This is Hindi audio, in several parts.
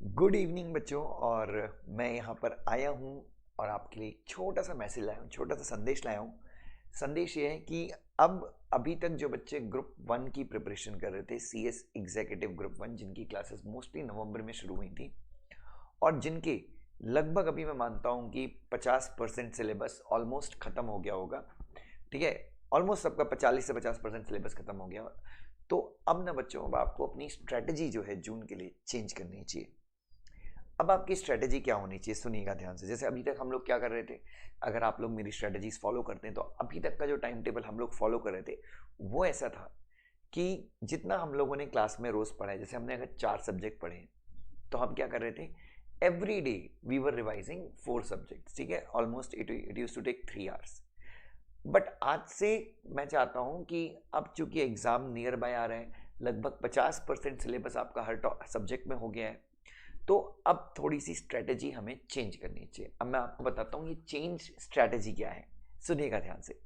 गुड इवनिंग बच्चों। और मैं यहाँ पर आया हूँ और आपके लिए एक छोटा सा मैसेज लाया हूँ, छोटा सा संदेश लाया हूँ। संदेश ये है कि अब अभी तक जो बच्चे ग्रुप वन की प्रिपरेशन कर रहे थे, सीएस एग्जीक्यूटिव ग्रुप वन, जिनकी क्लासेस मोस्टली नवंबर में शुरू हुई थी और जिनके लगभग अभी मैं मानता हूँ कि 50% सिलेबस ऑलमोस्ट ख़त्म हो गया होगा। ठीक है, ऑलमोस्ट सबका 40 से 50% सिलेबस ख़त्म हो गया। तो अब ना बच्चों, अब आपको अपनी स्ट्रेटजी जो है जून के लिए चेंज करनी चाहिए। अब आपकी स्ट्रेटजी क्या होनी चाहिए, सुनिएगा ध्यान से। जैसे अभी तक हम लोग क्या कर रहे थे, अगर आप लोग मेरी स्ट्रेटजीज फॉलो करते हैं तो अभी तक का जो टाइम टेबल हम लोग फॉलो कर रहे थे वो ऐसा था कि जितना हम लोगों ने क्लास में रोज पढ़ा है, जैसे हमने अगर 4 सब्जेक्ट पढ़े तो हम क्या कर रहे थे, every day we were revising 4 subject. ठीक है, almost it use to take 3 hours. But आज से मैं चाहता हूं कि अब चूंकि एग्जाम नियर बाय आ रहे हैं, लगभग 50% सिलेबस आपका हर सब्जेक्ट में हो गया है, तो अब थोड़ी सी स्ट्रेटेजी हमें चेंज करनी चाहिए। अब मैं आपको बताता हूँ ये चेंज स्ट्रेटेजी क्या है, सुनिएगा ध्यान से।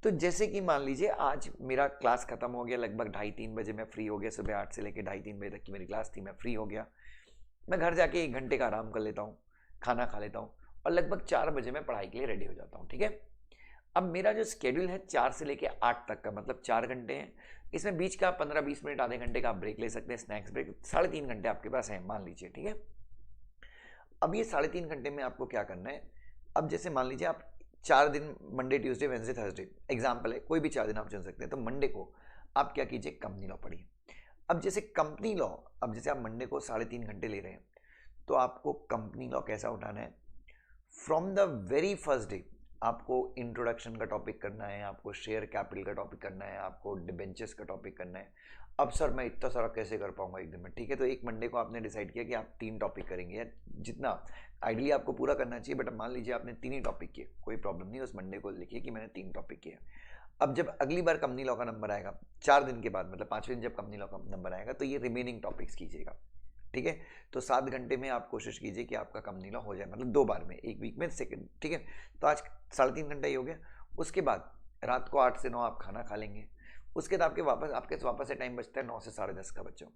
तो जैसे कि मान लीजिए आज मेरा क्लास खत्म हो गया, लगभग 2:30-3 बजे मैं फ्री हो गया। सुबह 8 से लेकर 2:30-3 बजे तक की मेरी क्लास थी, मैं फ्री हो गया। मैं घर जाके 1 घंटे का आराम कर लेता हूँ, खाना खा लेता हूँ और लगभग 4 बजे मैं पढ़ाई के लिए रेडी हो जाता हूँ। ठीक है, अब मेरा जो स्केड्यूल है 4 से लेके 8 तक का, मतलब 4 घंटे हैं। इसमें बीच का 15-20 मिनट, आधे घंटे का आप ब्रेक ले सकते हैं, स्नैक्स ब्रेक। 3.5 घंटे आपके पास है मान लीजिए। ठीक है, अब ये 3.5 घंटे में आपको क्या करना है। अब जैसे मान लीजिए आप 4 दिन, Monday Tuesday Wednesday Thursday, example है, कोई भी 4 दिन आप चुन सकते हैं। तो मंडे को आप क्या कीजिए, कंपनी लॉ पढ़िए। अब जैसे कंपनी लॉ, अब जैसे आप मंडे को 3.5 घंटे ले रहे हैं तो आपको कंपनी लॉ कैसा उठाना है, from the very first day आपको इंट्रोडक्शन का टॉपिक करना है, आपको शेयर कैपिटल का टॉपिक करना है, आपको डिबेंचर्स का टॉपिक करना है। अब सर मैं इतना सारा कैसे कर पाऊंगा एक दिन में। ठीक है, तो एक मंडे को आपने डिसाइड किया कि आप 3 टॉपिक करेंगे, या जितना आइडियली आपको पूरा करना चाहिए, बट अब मान लीजिए आपने 3 ही टॉपिक किए, कोई प्रॉब्लम नहीं। उस मंडे को लिखिए कि मैंने 3 टॉपिक किए। अब जब अगली बार कंपनी लॉ का नंबर आएगा 4 दिन के बाद, मतलब 5वें दिन जब कंपनी लॉ का नंबर आएगा, तो ये रिमेनिंग टॉपिक्स कीजिएगा। ठीक है, तो 7 घंटे में आप कोशिश कीजिए कि आपका कंपनी लॉ हो जाए, मतलब 2 बार में, एक वीक में सेकंड। ठीक है, तो आज 3.5 घंटा ही हो गया। उसके बाद रात को 8 से 9 आप खाना खा लेंगे। उसके बाद आपके वापस से टाइम बचता है 9 से 10:30 का बच्चों।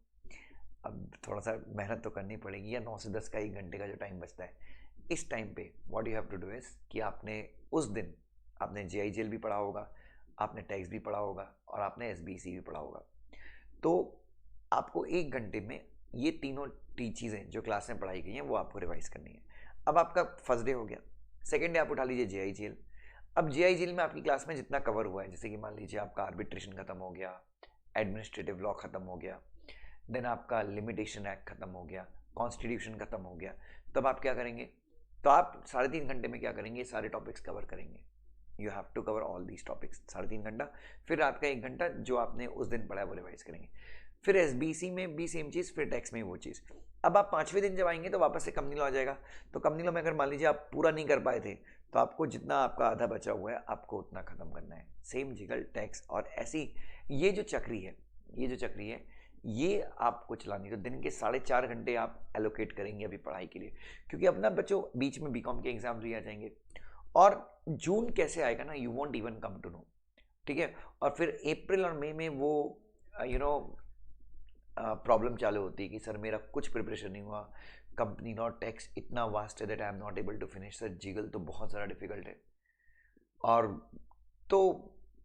अब थोड़ा सा मेहनत तो करनी पड़ेगी, या 9 से 10 का 1 घंटे का जो टाइम बचता है, इस टाइम पे what you have to do is कि आपने उस दिन आपने जेआईजीएल भी पढ़ा होगा, आपने टैक्स भी पढ़ा होगा और आपने एसबीसी भी पढ़ा होगा। तो आपको 1 घंटे में ये तीनों चीज़ें जो क्लास में पढ़ाई गई हैं वो आपको रिवाइज करनी है। अब आपका फर्स्ट डे हो गया, सेकेंड डे आप उठा लीजिए जेआईजीएल। अब जेआईजीएल में आपकी क्लास में जितना कवर हुआ है, जैसे कि मान लीजिए आपका आर्बिट्रेशन खत्म हो गया, एडमिनिस्ट्रेटिव लॉ खत्म हो गया, देन आपका लिमिटेशन एक्ट खत्म हो गया, कॉन्स्टिट्यूशन खत्म हो गया, तब आप क्या करेंगे, तो आप 3.5 घंटे में क्या करेंगे, ये सारे टॉपिक्स कवर करेंगे। You have to cover all these topics 3.5 घंटा। फिर रात का 1 घंटा जो आपने उस दिन पढ़ा है वो रिवाइज करेंगे। फिर एसबीसी में भी सेम चीज़, फिर टैक्स में वो चीज़। अब आप 5वें दिन जब आएंगे तो वापस से कंपनी लॉ आ जाएगा। तो कंपनी लॉ में अगर मान लीजिए आप पूरा नहीं कर पाए थे, तो आपको जितना आपका आधा बचा हुआ है आपको उतना खत्म करना है। सेम जिगल टैक्स और ऐसी ये जो चक्री है, ये आपको चलानी। तो दिन के 4.5 घंटे आप एलोकेट करेंगे अभी पढ़ाई के लिए, क्योंकि अब ना बच्चों बीच में बीकॉम के एग्जाम भी आ जाएंगे और जून कैसे आएगा ना, you won't even come to know. ठीक है, और फिर अप्रैल और मई में वो प्रॉब्लम चालू होती है कि सर मेरा कुछ प्रिपरेशन नहीं हुआ, कंपनी नॉट टैक्स इतना वास्ट है that I am not able to finish. Sir जीगल तो बहुत ज़्यादा डिफिकल्ट है। और तो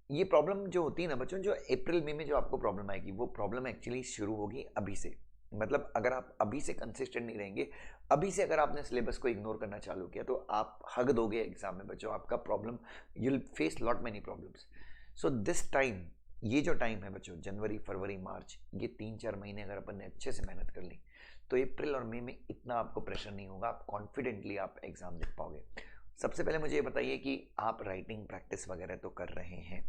ये प्रॉब्लम जो होती है ना बच्चों, जो अप्रैल मई में जो आपको प्रॉब्लम आएगी, वो प्रॉब्लम एक्चुअली शुरू होगी अभी से। मतलब अगर आप अभी से कंसिस्टेंट नहीं रहेंगे, अभी से अगर आपने सिलेबस को इग्नोर करना चालू किया, तो आप हग दोगे एग्जाम में बच्चों। आपका problem, you will face lot many problems. So this time, ये जो टाइम है बच्चों, जनवरी फरवरी मार्च, ये 3-4 महीने अगर अपन ने अच्छे से मेहनत कर ली, तो अप्रैल और मई में इतना आपको प्रेशर नहीं होगा, आप कॉन्फिडेंटली आप एग्जाम लिख पाओगे। सबसे पहले मुझे ये बताइए कि आप राइटिंग प्रैक्टिस वगैरह तो कर रहे हैं।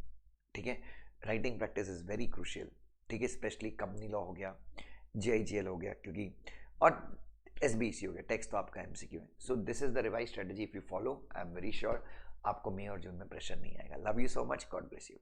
ठीक है, writing practice is very crucial. ठीक है, स्पेशली कंपनी लॉ हो गया, जेआईजीएल हो गया, क्योंकि और एसबीसी हो गया, टेक्स्ट तो आपका एमसीक्यू है। So this is the revise strategy. If you follow, I am very sure आपको मई और जून में प्रेशर नहीं आएगा। Love you so much, God bless you.